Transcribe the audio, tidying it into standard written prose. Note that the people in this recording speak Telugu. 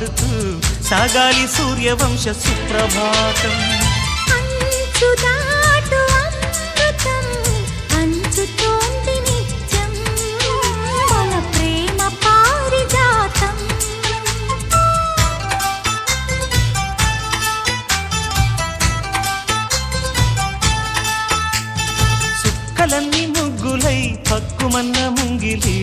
పాడుతూ సాగాలి సూర్యవంశ సుప్రభాతం. అంచుదాటు అమృతం అంచుతోంది నిత్యం మన ప్రేమ పారిజాతం. చుక్కలన్నీ ముగ్గులై పక్కుమన్న ముంగిలి